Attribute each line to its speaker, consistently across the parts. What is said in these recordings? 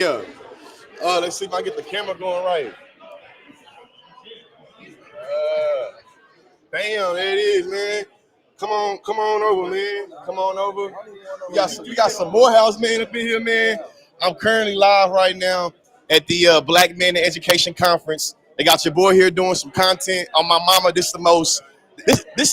Speaker 1: Yeah. Let's see if I get the camera going right. Damn, there it is, man. Come on over, man. Come on over. We got some Morehouse man up in here, man. I'm currently live right now at the Black Men in Education Conference. They got your boy here doing some content on my mama. This is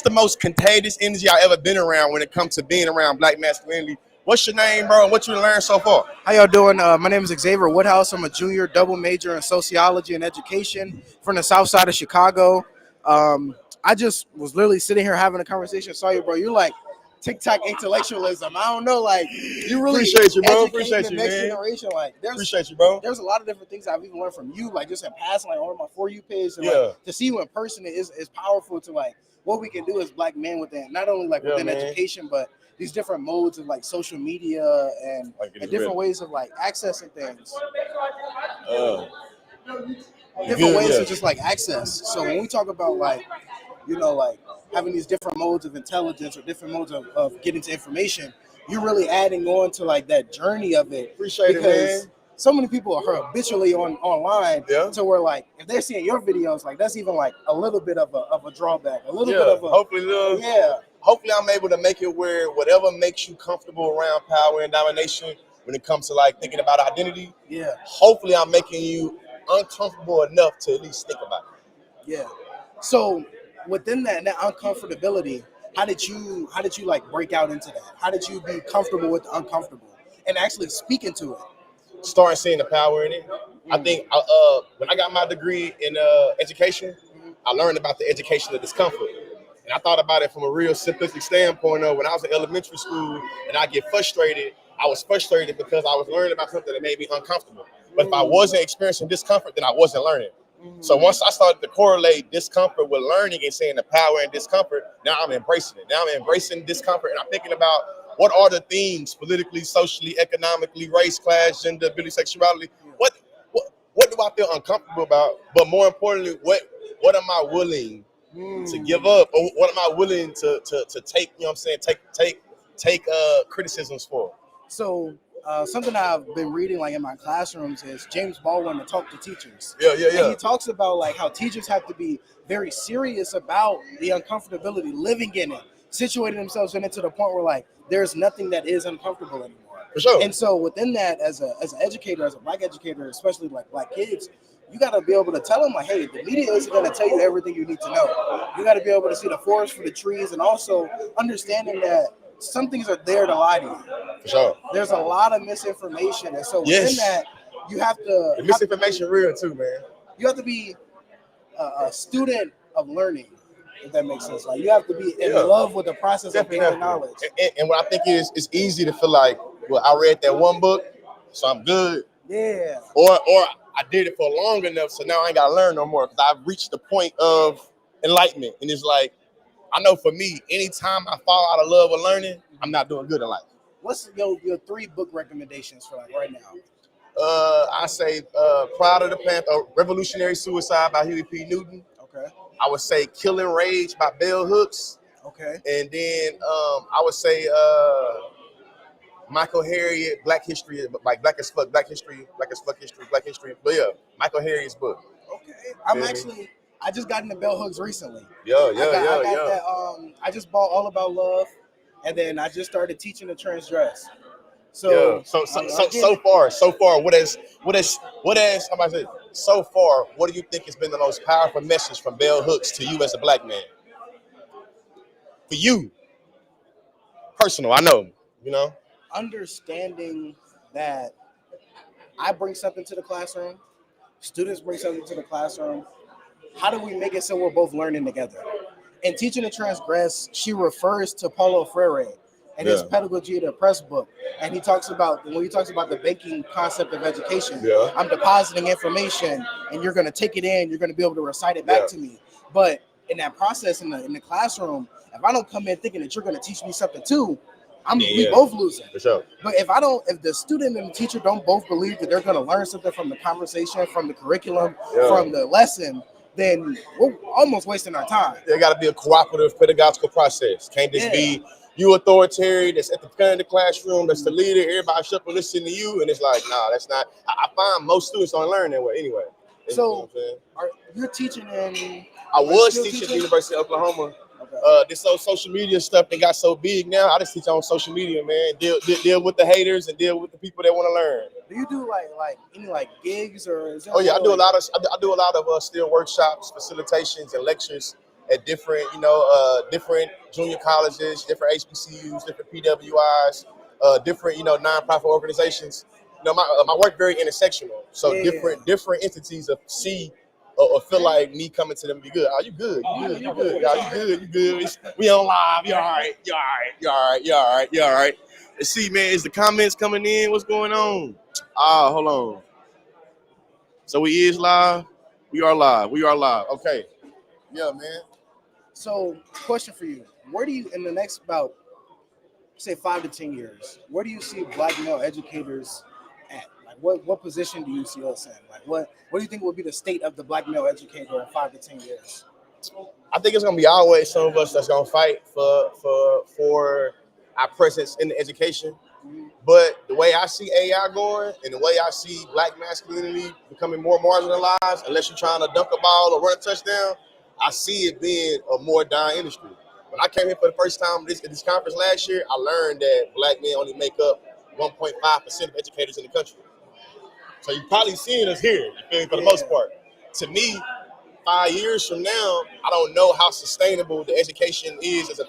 Speaker 1: the most contagious energy I ever been around when it comes to being around black masculinity. What's your name, bro? And what you learned so far?
Speaker 2: How y'all doing? My name is Xavier Woodhouse. I'm a junior double major in sociology and education from the south side of Chicago. I just was literally sitting here having a conversation. Saw you, bro. You're like TikTok intellectualism. I don't know, like you really
Speaker 1: Appreciate you, bro.
Speaker 2: educating
Speaker 1: Appreciate
Speaker 2: the
Speaker 1: you,
Speaker 2: next
Speaker 1: man.
Speaker 2: generation. Like
Speaker 1: Appreciate you, bro.
Speaker 2: there's a lot of different things I've even learned from you, like just in passing, like on my For You page, and
Speaker 1: Yeah.
Speaker 2: like to see you in person is powerful to like what we can do as black men within not only like
Speaker 1: Yeah,
Speaker 2: within
Speaker 1: man.
Speaker 2: education, but these different modes of like social media and,
Speaker 1: Like it's
Speaker 2: and different
Speaker 1: real.
Speaker 2: ways of like accessing things.
Speaker 1: Uh,
Speaker 2: Different
Speaker 1: good,
Speaker 2: ways
Speaker 1: yeah.
Speaker 2: to just like access. So when we talk about like, like having these different modes of intelligence or different modes of getting to information, you're really adding on to like that journey of it.
Speaker 1: Appreciate it,
Speaker 2: Because
Speaker 1: man.
Speaker 2: so many people are habitually online
Speaker 1: Yeah.
Speaker 2: to where like if they're seeing your videos, like that's even like a little bit of a drawback, a little bit
Speaker 1: Yeah.
Speaker 2: of a
Speaker 1: Hopefully,
Speaker 2: yeah.
Speaker 1: hopefully I'm able to make it where whatever makes you comfortable around power and domination when it comes to like thinking about identity,
Speaker 2: Yeah,
Speaker 1: hopefully I'm making you uncomfortable enough to at least think about it.
Speaker 2: yeah. So within that uncomfortability, how did you like break out into that? How did you be comfortable with the uncomfortable and actually speak into it?
Speaker 1: Starting seeing the power in it. I think when I got my degree in education, I learned about the education of discomfort. And I thought about it from a real simplistic standpoint of when I was in elementary school and I get frustrated, I was frustrated because I was learning about something that made me uncomfortable. But if I wasn't experiencing discomfort, then I wasn't learning. So once I started to correlate discomfort with learning and saying the power in discomfort, now I'm embracing it. Now I'm embracing discomfort and I'm thinking about what are the themes politically, socially, economically, race, class, gender, ability, sexuality. What what what do I feel uncomfortable about? But more importantly, what am I willing to give up? Or what am I willing to take, you know what I'm saying, take criticisms for?
Speaker 2: So something I've been reading like in my classrooms is James Baldwin to talk to teachers.
Speaker 1: Yeah, yeah,
Speaker 2: And
Speaker 1: yeah.
Speaker 2: he talks about like how teachers have to be very serious about the uncomfortability, living in it, situating themselves in it to the point where like there's nothing that is uncomfortable anymore.
Speaker 1: For sure.
Speaker 2: And so within that, as an educator, as a black educator, especially like black kids, you got to be able to tell them like, hey, the media isn't going to tell you everything you need to know. You got to be able to see the forest for the trees, and also understanding that some things are there to lie to you.
Speaker 1: For sure.
Speaker 2: There's a lot of misinformation, and so within
Speaker 1: Yes.
Speaker 2: that, you have
Speaker 1: The
Speaker 2: to
Speaker 1: misinformation real too, man.
Speaker 2: you have to be a student of learning, if that makes sense. Like you have to be in
Speaker 1: Yeah.
Speaker 2: love with the process of
Speaker 1: Definitely.
Speaker 2: gaining knowledge.
Speaker 1: And what I think is it's easy to feel like, well, I read that one book, so I'm good.
Speaker 2: Yeah,
Speaker 1: Or I did it for long enough, so now I ain't gotta learn no more because I've reached the point of enlightenment. And it's like, I know for me, anytime I fall out of love with learning, I'm not doing good in life.
Speaker 2: what's your 3 book recommendations for like right now?
Speaker 1: I say Pride of the Panther, Revolutionary Suicide by Huey P. Newton.
Speaker 2: Okay,
Speaker 1: I would say Killing Rage by Bell Hooks.
Speaker 2: okay,
Speaker 1: And then I would say Michael Harriot, Black History, like Black as Fuck, Black History, Black as Fuck History, Black History. But yeah, Michael Harriot's book.
Speaker 2: okay. I'm
Speaker 1: Feel me?
Speaker 2: actually I just got into Bell Hooks recently.
Speaker 1: Yeah,
Speaker 2: I got that. I just bought All About Love, and then I just started teaching to transgress.
Speaker 1: Yeah.
Speaker 2: So
Speaker 1: So far, how about I say, so far, what do you think has been the most powerful message from Bell Hooks to you as a black man? For you, personal, I know, you know.
Speaker 2: understanding that I bring something to the classroom, students bring something to the classroom. How do we make it so we're both learning together? In Teaching to Transgress, she refers to Paulo Freire and his
Speaker 1: Yeah.
Speaker 2: Pedagogy of the Oppressed book. And he talks about, when he talks about the banking concept of education,
Speaker 1: Yeah.
Speaker 2: I'm depositing information and you're going to take it in, you're going to be able to recite it back
Speaker 1: Yeah.
Speaker 2: to me. But in that process, in the classroom, if I don't come in thinking that you're going to teach me something too, we
Speaker 1: Yeah.
Speaker 2: both losing.
Speaker 1: For sure.
Speaker 2: But if the student and the teacher don't both believe that they're going to learn something from the conversation, from the curriculum,
Speaker 1: Yeah.
Speaker 2: from the lesson, then we're almost wasting our time.
Speaker 1: There got to be a cooperative pedagogical process. Can't just
Speaker 2: Yeah.
Speaker 1: be you authoritarian, that's at the front of the classroom, that's the leader, everybody shut up and listen to you, and it's like, nah, that's not. I find most students don't learn that way anyway. You know what I'm
Speaker 2: So,
Speaker 1: saying?
Speaker 2: you're teaching in?
Speaker 1: I was
Speaker 2: still
Speaker 1: teaching at the
Speaker 2: teaching?
Speaker 1: University of Oklahoma.
Speaker 2: Okay.
Speaker 1: This whole social media stuff that got so big now, I just teach on social media, man. Deal with the haters and deal with the people that want to learn.
Speaker 2: Do you do like any like gigs or? Is there
Speaker 1: Oh yeah, I do a
Speaker 2: like,
Speaker 1: lot of still workshops, facilitations, and lectures at different different junior colleges, different HBCUs, different PWIs, different nonprofit organizations. My work very intersectional, so
Speaker 2: Yeah.
Speaker 1: different entities of see or feel like me coming to them be good. Oh, you good? You good? You good? Oh, you good? You good? We on live. You all right? You all right? You all right? You all right? You all right? Let's see, man. Is the comments coming in? What's going on? Hold on. So we is live. We are live. We are live. Okay. Yeah, man.
Speaker 2: So, question for you: where do you, in the next about, say, 5 to 10 years, where do you see Black male educators at? Like, what position do you see us in? Like, what do you think will be the state of the Black male educator in 5 to 10 years?
Speaker 1: I think it's gonna be always some of us that's gonna fight for our presence in the education. But the way I see AI going and the way I see Black masculinity becoming more marginalized, unless you're trying to dunk a ball or run a touchdown, I see it being a more dying industry. When I came here for the first time at this conference last year, I learned that Black men only make up 1.5% of educators in the country. So you're probably seeing us here, you feel me, for the most part. To me, 5 years from now, I don't know how sustainable the education is as an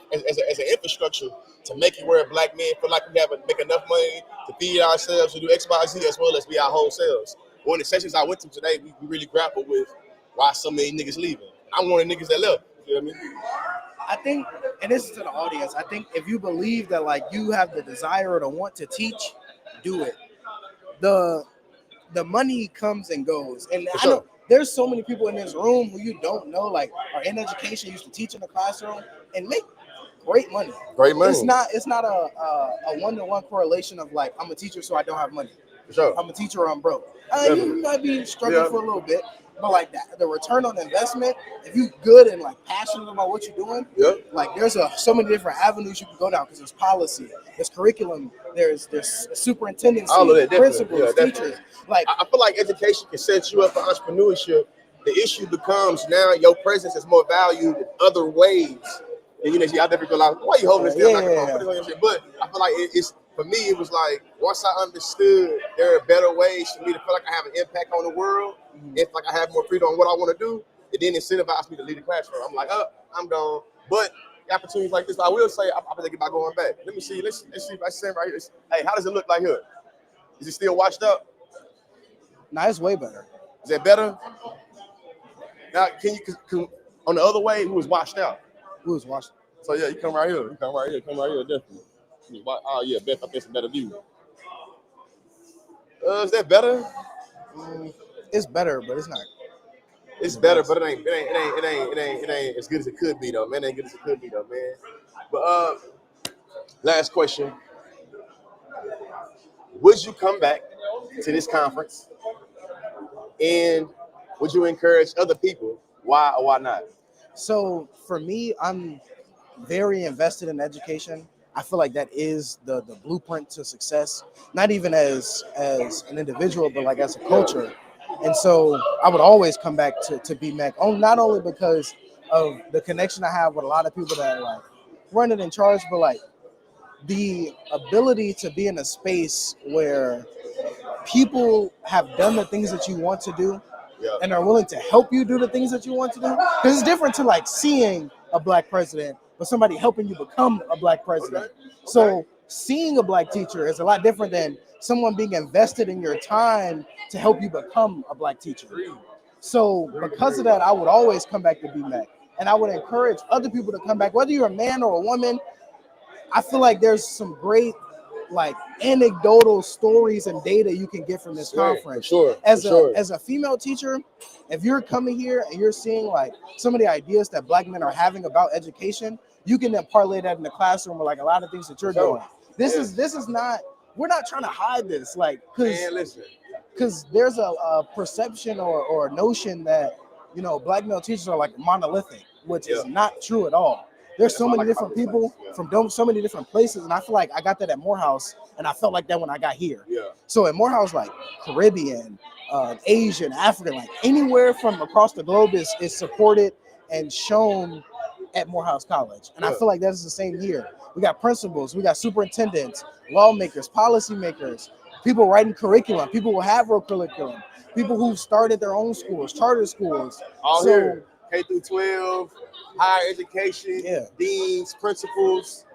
Speaker 1: infrastructure to make it where Black men feel like we make enough money to feed ourselves, to do X, Y, Z, as well as be our whole selves. One of the sessions I went to today, we really grappled with why so many niggas leaving. I'm one of the niggas that left. You feel me?
Speaker 2: I think, and this is to the audience, I think if you believe that like you have the desire or the want to teach, do it. The money comes and goes, and
Speaker 1: For
Speaker 2: I know
Speaker 1: sure.
Speaker 2: there's so many people in this room who you don't know, like are in education, used to teach in the classroom, and make great money.
Speaker 1: Great money.
Speaker 2: It's not a one-to-one correlation of like I'm a teacher so I don't have money.
Speaker 1: For sure.
Speaker 2: I'm a teacher or I'm broke.
Speaker 1: Definitely.
Speaker 2: You might be struggling
Speaker 1: Yeah.
Speaker 2: for a little bit, but like that, the return on investment, if you good and like passionate about what you're doing,
Speaker 1: Yeah.
Speaker 2: like there's so many different avenues you can go down because there's policy, there's curriculum, there's superintendency,
Speaker 1: All of that, definitely.
Speaker 2: principals,
Speaker 1: Yeah, definitely.
Speaker 2: teachers. Like
Speaker 1: I feel like education can set you up for entrepreneurship. The issue becomes now your presence is more valued in other ways. And see, I never feel like, why you holding this damn microphone? Put it on your shit. But I feel like it's for me, it was like once I understood there are better ways for me to feel like I have an impact on the world, if like I have more freedom on what I want to do, it then incentivized me to lead the classroom. I'm like, I'm gone. But opportunities like this, I will say I'm thinking about going back. Let me see. Let's see if I stand right here. Hey, how does it look like here? Is it still washed up?
Speaker 2: nah, it's way better.
Speaker 1: Is that better? Now, can on the other way, it was washed out.
Speaker 2: Who was watching?
Speaker 1: So yeah, you come right here. You come right here. Come right here, definitely. Oh yeah, Beth, I think it's a better view. Is that better?
Speaker 2: It's better, but it's not.
Speaker 1: It's better, but it ain't as good as it could be though, man. It ain't good as it could be though, man. But last question: would you come back to this conference, and would you encourage other people? Why or why not?
Speaker 2: So for me, I'm very invested in education. I feel like that is the blueprint to success, not even as an individual, but like as a culture. And so I would always come back to BMAC, not only because of the connection I have with a lot of people that are like running in charge, but like the ability to be in a space where people have done the things that you want to do and are willing to help you do the things that you want to do. Because it's different to like seeing a Black president or somebody helping you become a Black president.
Speaker 1: Okay.
Speaker 2: So seeing a Black teacher is a lot different than someone being invested in your time to help you become a Black teacher. So because of that, I would always come back to BMAC. And I would encourage other people to come back, whether you're a man or a woman. I feel like there's some great like anecdotal stories and data you can get from this conference.
Speaker 1: Sure.
Speaker 2: As a female teacher, if you're coming here and you're seeing like some of the ideas that Black men are having about education, you can then parlay that in the classroom with like a lot of things that you're doing. This is not, we're not trying to hide this, like because there's a perception or a notion that Black male teachers are like monolithic, which is not true at all. There's
Speaker 1: That's
Speaker 2: so
Speaker 1: why I
Speaker 2: many
Speaker 1: like
Speaker 2: different
Speaker 1: Hollywood
Speaker 2: people
Speaker 1: sites.
Speaker 2: from so many different places, and I feel like I got that at Morehouse, and I felt like that when I got here.
Speaker 1: Yeah.
Speaker 2: So at Morehouse, like Caribbean, Asian, African, like anywhere from across the globe is supported and shown at Morehouse College. And I
Speaker 1: Yeah.
Speaker 2: feel like that's the same here. We got principals, we got superintendents, lawmakers, policymakers, people writing curriculum, people who have real curriculum, people who started their own schools, charter schools.
Speaker 1: All
Speaker 2: So
Speaker 1: here, K through 12, higher education,
Speaker 2: Yeah.
Speaker 1: deans, principals,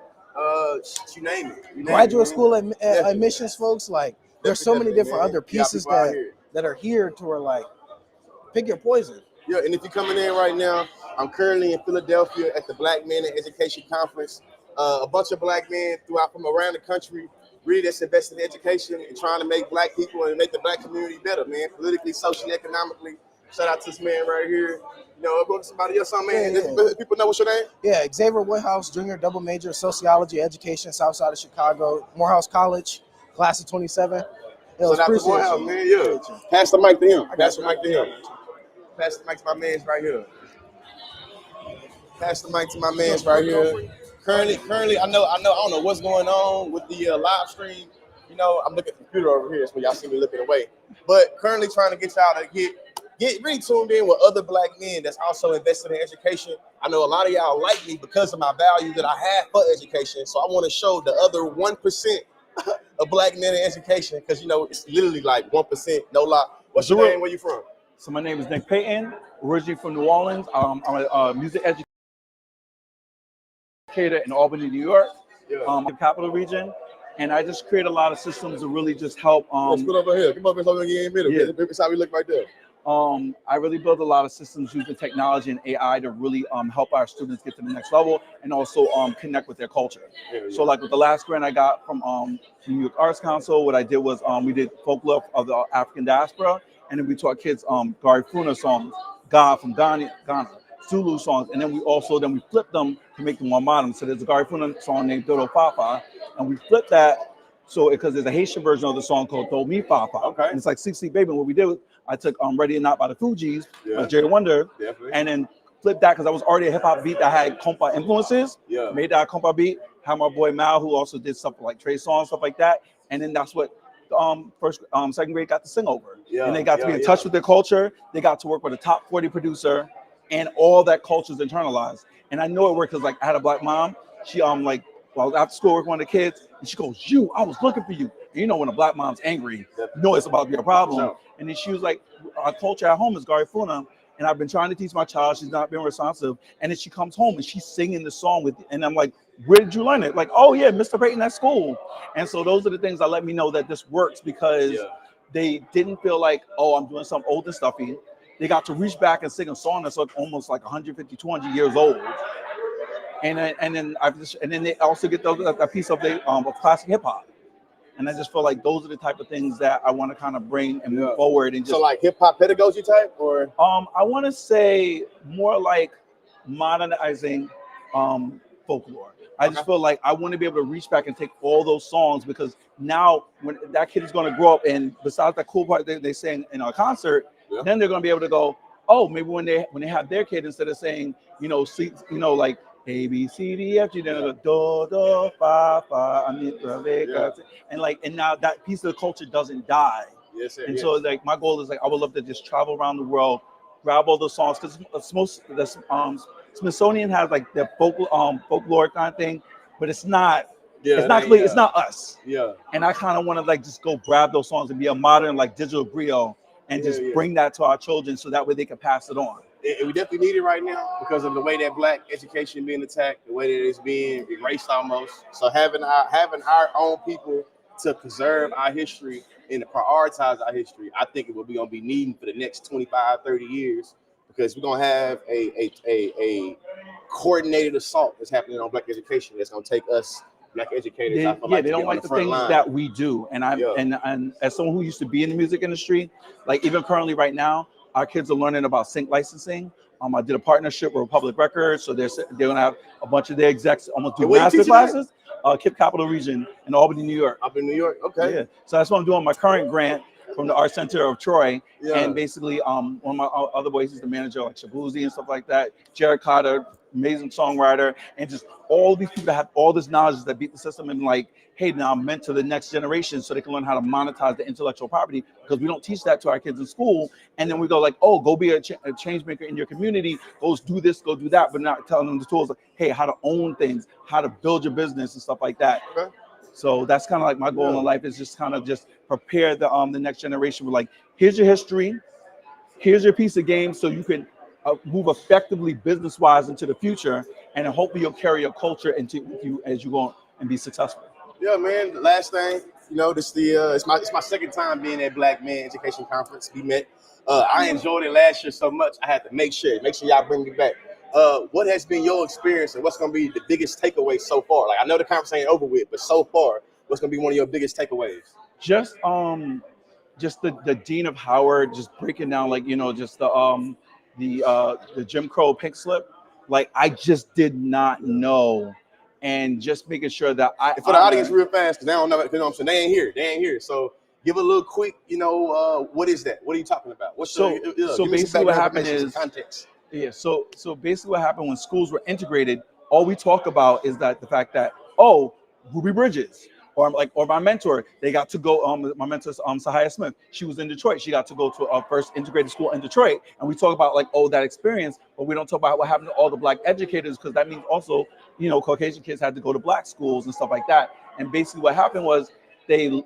Speaker 1: you name it. You name
Speaker 2: graduate
Speaker 1: it,
Speaker 2: school
Speaker 1: Definitely.
Speaker 2: admissions folks, like there's so many
Speaker 1: Definitely,
Speaker 2: different
Speaker 1: man.
Speaker 2: other
Speaker 1: You got
Speaker 2: pieces
Speaker 1: people out here.
Speaker 2: that are here to where like pick your poison.
Speaker 1: Yeah, and if you're coming in right now, I'm currently in Philadelphia at the Black Men in Education Conference. A bunch of black men from around the country really that's invested in education and trying to make black people and make the black community better, man, politically, socially, economically. Shout out to this man right here. You know, go to somebody else, man.
Speaker 2: Yeah.
Speaker 1: People know what's your name?
Speaker 2: Yeah, Xavier Woodhouse, junior double major, sociology, education, south side of Chicago, Morehouse College, class of 27.
Speaker 1: Shout out to Morehouse, man. Yeah. Pass the mic to him. Pass the mic to him. Pass the mic to my man's right here. Pass the mic to my man's right here. Currently, I don't know what's going on with the live stream. You know, I'm looking at the computer over here, so y'all see me looking away. But currently trying to get y'all to get really tuned in with other black men that's also invested in education. I know a lot of y'all like me because of my value that I have for education. So I want to show the other 1% of black men in education, because you know it's literally like 1%, no lie. What's your name? Where you from?
Speaker 3: So my name is Nick Payton, originally from New Orleans. I'm a music educator in Albany, New York, the capital region. And I just create a lot of systems to really just help.
Speaker 1: Let's go over here. Come over here, get in the middle.
Speaker 3: Yeah.
Speaker 1: That's how we look right there.
Speaker 3: I really build a lot of systems using technology and AI to really help our students get to the next level and also connect with their culture.
Speaker 1: Yeah.
Speaker 3: So like with the last grant I got from New York Arts Council, what I did was we did folklore of the African diaspora, and then we taught kids Garifuna songs, God from Ghana, Zulu songs, and then we flipped them to make them more modern. So there's a Garifuna song named Dodo Fafa, and we flipped that because there's a Haitian version of the song called Do Mi Fafa.
Speaker 1: Okay.
Speaker 3: And it's like 60 Baby. And what we did was I took Ready or Not by the Fugees,
Speaker 1: Yeah.
Speaker 3: Jerry Wonder,
Speaker 1: Definitely.
Speaker 3: and then flipped that because I was already a hip hop beat that had compa influences.
Speaker 1: Yeah.
Speaker 3: Made that compa beat. Had my boy Mal, who also did stuff like Trey Songz, stuff like that. And then that's what second grade got to sing over.
Speaker 1: Yeah.
Speaker 3: And they got to be in touch with their culture. They got to work with a top 40 producer, and all that culture is internalized. And I know it worked because like I had a black mom. She well, after school working with the kids, and she goes, I was looking for you. And you know when a black mom's angry, you know it's about to be a problem.
Speaker 1: Sure.
Speaker 3: And then she was like, our culture at home is Garifuna. And I've been trying to teach my child, she's not being responsive. And then she comes home and she's singing the song and I'm like, where did you learn it? Like, oh yeah, Mr. Payton at school. And so those are the things that let me know that this works, because they didn't feel like, oh, I'm doing some older stuffy. They got to reach back and sing a song that's almost like 150, 200 years old. And then they also get a piece of classic hip hop. And I just feel like those are the type of things that I want to kind of bring and move forward. And just,
Speaker 1: so like hip hop pedagogy type, or
Speaker 3: I want to say more like modernizing folklore. I just feel like I want to be able to reach back and take all those songs, because now when that kid is going to grow up, and besides that cool part they sing in a concert, then they're going to be able to go, oh, maybe when they have their kid, instead of saying like A, B, C, D, F, G, then they'll go do, do, fa, fa, and now that piece of the culture doesn't die.
Speaker 1: Yes, sir.
Speaker 3: And so like my goal is like I would love to just travel around the world, grab all those songs, because Smithsonian has like the folklore kind of thing, but it's not. It's not clear. It's not us.
Speaker 1: Yeah.
Speaker 3: And I kind of want to like just go grab those songs and be a modern like digital griot and just bring that to our children, so that way they can pass it on.
Speaker 1: And we definitely need it right now because of the way that black education is being attacked, the way that it's being erased almost. So having our own people to preserve our history and to prioritize our history, I think it will be going to be needed for the next 25, 30 years, because we're going to have a coordinated assault that's happening on black education that's going to take us black educators.
Speaker 3: They don't like the things that we do. And and as someone who used to be in the music industry, like even currently right now, our kids are learning about sync licensing. I did a partnership with Republic Records, so they're going to have a bunch of their execs almost do master classes. KIPP Capital Region in Albany, New York.
Speaker 1: Up in New York, okay.
Speaker 3: Yeah, so that's what I'm doing. My current grant from the Art Center of Troy, and basically one of my other boys is the manager like Shabuzi and stuff like that. Jared Carter amazing songwriter, and just all these people that have all this knowledge that beat the system and like, hey, now I'm mentor the next generation so they can learn how to monetize the intellectual property, because we don't teach that to our kids in school. And then we go like, oh, go be a change maker in your community, go do this, go do that, but not telling them the tools like, hey, how to own things, how to build your business and stuff like that.
Speaker 1: Okay.
Speaker 3: So that's kind of like my goal in life, is just kind of just prepare the next generation with like, here's your history, here's your piece of game, so you can move effectively business-wise into the future, and then hopefully you'll carry your culture into with you as you go and be successful.
Speaker 1: Yeah, man. The last thing, you know, it's my second time being at Black Men Education Conference. We met. I enjoyed it last year so much. I had to make sure y'all bring me back. What has been your experience, and what's going to be the biggest takeaway so far? Like, I know the conference ain't over with, but so far, what's going to be one of your biggest takeaways?
Speaker 3: Just the Dean of Howard just breaking down, like, you know, just the Jim Crow pink slip. Like, I just did not know, and just making sure that
Speaker 1: for the audience real fast, because they don't know, you know what I'm saying, they ain't here. So give a little quick, you know, what is that? What are you talking about?
Speaker 3: So basically what happened is
Speaker 1: context.
Speaker 3: Yeah, so basically what happened when schools were integrated, all we talk about is that the fact that, oh, Ruby Bridges, or my mentor, they got to go, my mentor, Sahaya Smith, she was in Detroit. She got to go to our first integrated school in Detroit. And we talk about like, oh, that experience, but we don't talk about what happened to all the Black educators, because that means also, you know, Caucasian kids had to go to Black schools and stuff like that. And basically what happened was, they,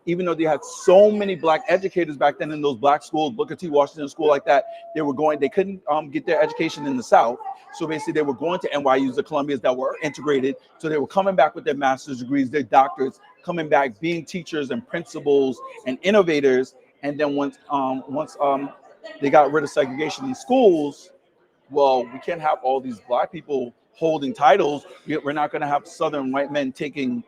Speaker 3: even though they had so many Black educators back then in those Black schools, Booker T. Washington School like that, they couldn't get their education in the South. So basically they were going to NYUs, the Columbias that were integrated. So they were coming back with their master's degrees, their doctorates, coming back, being teachers and principals and innovators. And then once they got rid of segregation in schools, well, we can't have all these Black people holding titles. We're not going to have Southern white men taking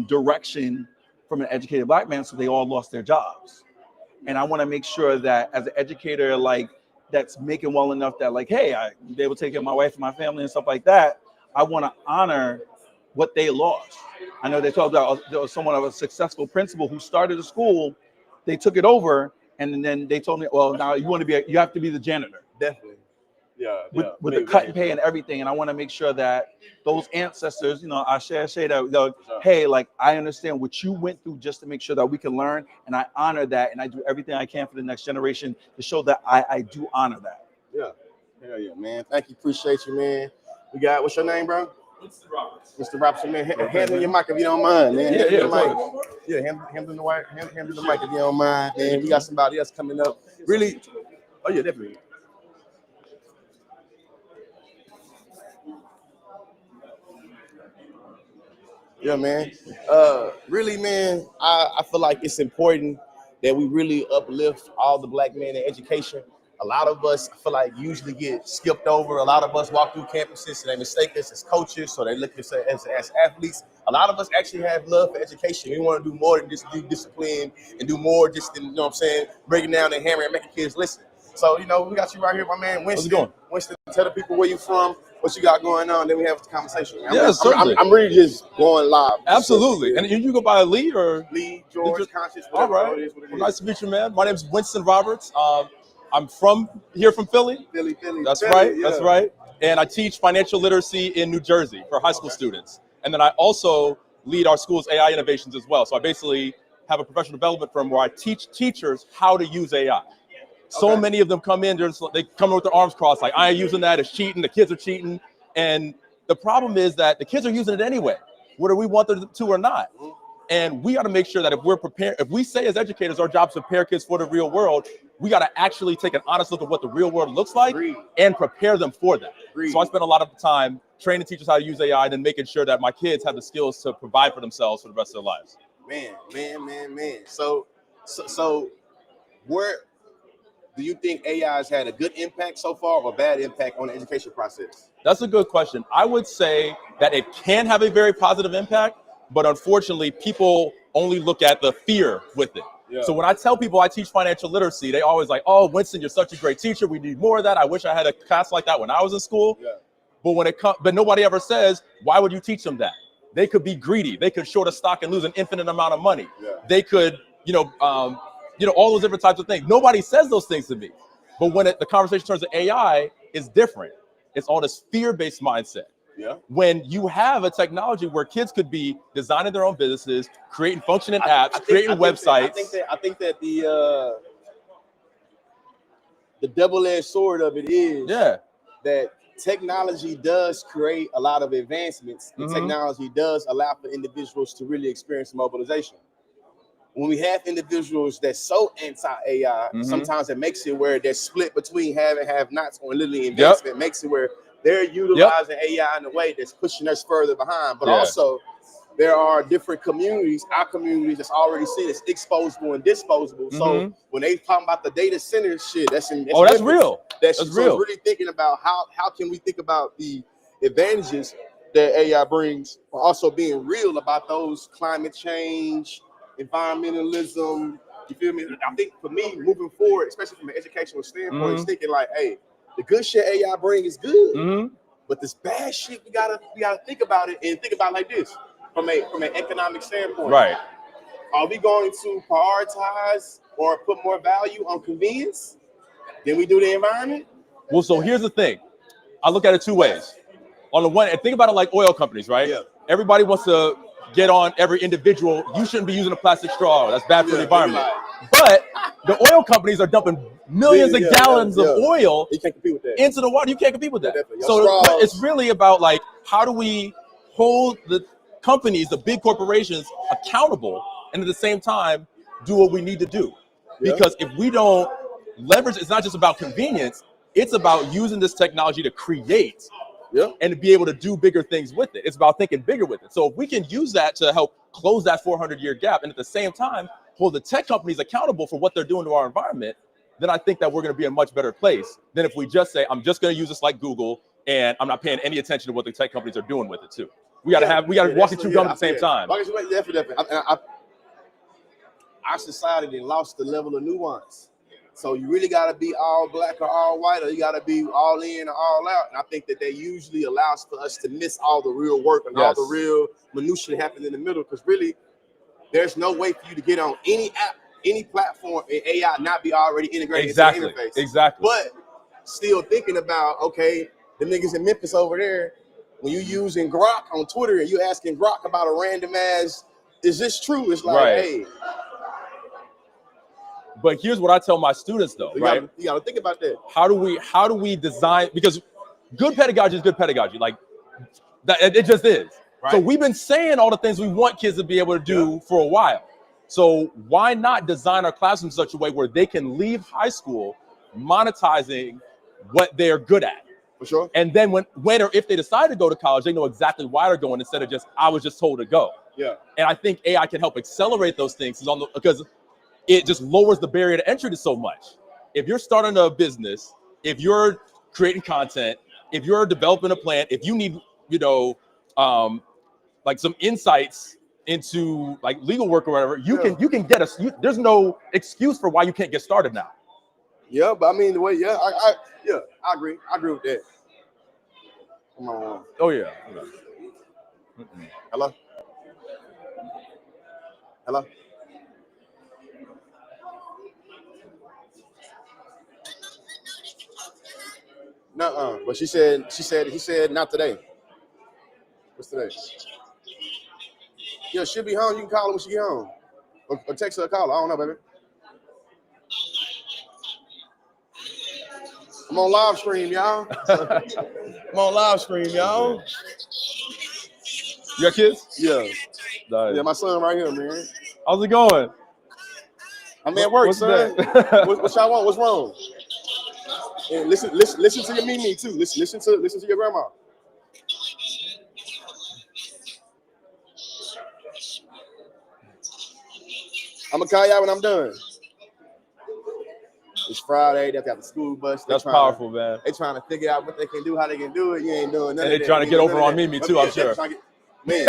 Speaker 3: direction from an educated Black man, so they all lost their jobs. And I want to make sure that as an educator, like, that's making well enough that like, hey, I be able to take care of my wife and my family and stuff like that, I want to honor what they lost. I know they talked about there was someone of a successful principal who started a school, they took it over, and then they told me, well, now you have to be the janitor.
Speaker 1: Definitely. Yeah,
Speaker 3: with the cut and pay and everything. And I want to make sure that those ancestors, you know, I say that, you know, hey, like, I understand what you went through just to make sure that we can learn, and I honor that, and I do everything I can for the next generation to show that I do honor that.
Speaker 1: Yeah, hell yeah, man. Thank you, appreciate you, man. We got, what's your name, bro?
Speaker 4: Mr. Roberts.
Speaker 1: Mr. Robertson, man. Hand me your mic if you don't mind, man.
Speaker 3: Yeah,
Speaker 1: Hand me the mic if you don't mind, man. We got somebody else coming up. Really? Oh yeah, definitely. Yeah, man. Really, man, I feel like it's important that we really uplift all the Black men in education. A lot of us, I feel like, usually get skipped over. A lot of us walk through campuses and they mistake us as coaches, so they look at us as athletes. A lot of us actually have love for education. We want to do more than just do discipline and do more just than, you know what I'm saying, breaking down the hammer and making kids listen. So, you know, we got you right here, my man, Winston.
Speaker 4: How's it going?
Speaker 1: Winston, tell the people where you from, what you got going on, then we have a conversation.
Speaker 4: I'm
Speaker 1: really just going live.
Speaker 4: Absolutely. And you go by Lee or?
Speaker 1: Lee, George, Conscious,
Speaker 4: All
Speaker 1: whatever
Speaker 4: right.
Speaker 1: it is. What it is.
Speaker 4: Nice to meet you, man. My name is Winston Roberts. I'm from Philly.
Speaker 1: Philly.
Speaker 4: That's
Speaker 1: Philly,
Speaker 4: right.
Speaker 1: yeah.
Speaker 4: That's right. And I teach financial literacy in New Jersey for high school students. And then I also lead our school's AI innovations as well. So I basically have a professional development firm where I teach teachers how to use AI. So many of them come in, they come in with their arms crossed, like, I ain't using that, it's cheating, the kids are cheating. And the problem is that the kids are using it anyway, whether we want them to or not. And we got to make sure that if we're prepared, if we say as educators, our job is to prepare kids for the real world, we got to actually take an honest look at what the real world looks like and prepare them for that. So I spend a lot of time training teachers how to use AI and then making sure that my kids have the skills to provide for themselves for the rest of their lives.
Speaker 1: Man. So where do you think AI has had a good impact so far or a bad impact on the education process?
Speaker 4: That's a good question. I would say that it can have a very positive impact, but unfortunately, people only look at the fear with it. Yeah. So when I tell people I teach financial literacy, they always like, oh, Winston, you're such a great teacher. We need more of that. I wish I had a class like that when I was in school. Yeah. But nobody ever says, why would you teach them that? They could be greedy. They could short a stock and lose an infinite amount of money. Yeah. They could, all those different types of things. Nobody says those things to me. But when the conversation turns to AI, it's different. It's all this fear-based mindset.
Speaker 1: Yeah.
Speaker 4: When you have a technology where kids could be designing their own businesses, creating functioning apps, creating websites.
Speaker 1: I think that the double-edged sword of it is that technology does create a lot of advancements, and technology does allow for individuals to really experience mobilization. When we have individuals that's so anti-AI, sometimes it makes it where they're split between have and have-nots on literally advancement. It makes it where they're utilizing AI in a way that's pushing us further behind. But also, there are different communities, our communities that's already seen as exposable and disposable. So when they talk about the data center shit, that's
Speaker 4: real.
Speaker 1: That's
Speaker 4: real.
Speaker 1: Really thinking about how can we think about the advantages that AI brings, but also being real about those climate change, environmentalism. You feel me? I think for me, moving forward, especially from an educational standpoint, is thinking like, hey, the good shit AI bring is good, but this bad shit we gotta think about it and think about it like this from an economic standpoint.
Speaker 4: Right.
Speaker 1: Are we going to prioritize or put more value on convenience than we do the environment?
Speaker 4: Well, so here's the thing. I look at it two ways. On the one, and think about it like oil companies, right?
Speaker 1: Yeah.
Speaker 4: Everybody wants to get on every individual. You shouldn't be using a plastic straw. That's bad for the environment. But the oil companies are dumping millions of gallons of oil
Speaker 1: You can't compete with that.
Speaker 4: into the water. You can't compete with that.
Speaker 1: Definitely.
Speaker 4: So
Speaker 1: Straws.
Speaker 4: it's really about like, how do we hold the companies, the big corporations, accountable, and at the same time do what we need to do? Because if we don't leverage, it's not just about convenience. It's about using this technology to create and to be able to do bigger things with it. It's about thinking bigger with it. So if we can use that to help close that 400-year gap, and at the same time hold the tech companies accountable for what they're doing to our environment, then I think that we're going to be in a much better place than if we just say, I'm just going to use this like Google, and I'm not paying any attention to what the tech companies are doing with it too. We got to walk and chew gum at the same time.
Speaker 1: Definitely. Our society then lost the level of nuance. So you really got to be all black or all white, or you got to be all in or all out. And I think that usually allows for us to miss all the real work and all the real minutiae that happen in the middle. Because really, there's no way for you to get on any app, any platform, and AI not be already integrated into the interface. Exactly. But still thinking about, okay, the niggas in Memphis over there, when you using Grok on Twitter and you asking Grok about a random ass, is this true? It's like, hey.
Speaker 4: But here's what I tell my students though,
Speaker 1: You gotta think about that.
Speaker 4: How do we design, because good pedagogy is good pedagogy. Like that, it just is. Right. So we've been saying all the things we want kids to be able to do for a while. So why not design our classrooms in such a way where they can leave high school monetizing what they're good at?
Speaker 1: For sure.
Speaker 4: And then when or if they decide to go to college, they know exactly why they're going instead of just, I was just told to go.
Speaker 1: Yeah.
Speaker 4: And I think AI can help accelerate those things because it just lowers the barrier to entry to so much. If you're starting a business, if you're creating content, if you're developing a plan, if you need, like some insights into like legal work or whatever, you can get us. There's no excuse for why you can't get started now.
Speaker 1: Yeah, but I mean the way, I agree. I agree with that. Come on.
Speaker 4: Oh yeah.
Speaker 1: Hello. Hello. No, but he said not today. What's today? Yeah, she'll be home. You can call her when she get home. Or text her or call her. I don't know, baby. I'm on live stream, y'all. I'm on live stream, y'all.
Speaker 4: You got kids?
Speaker 1: Yeah.
Speaker 4: Nice.
Speaker 1: Yeah, my son right here, man.
Speaker 4: How's it going?
Speaker 1: I'm at work, son. What y'all want? What's wrong? And listen to your Mimi too. Listen to your grandma. I'm gonna call y'all when I'm done. It's Friday. They got the school bus.
Speaker 4: That's powerful, man.
Speaker 1: They trying to figure out what they can do, how they can do it. You ain't doing nothing.
Speaker 4: And they trying to get over on Mimi too, I'm sure.
Speaker 1: Man.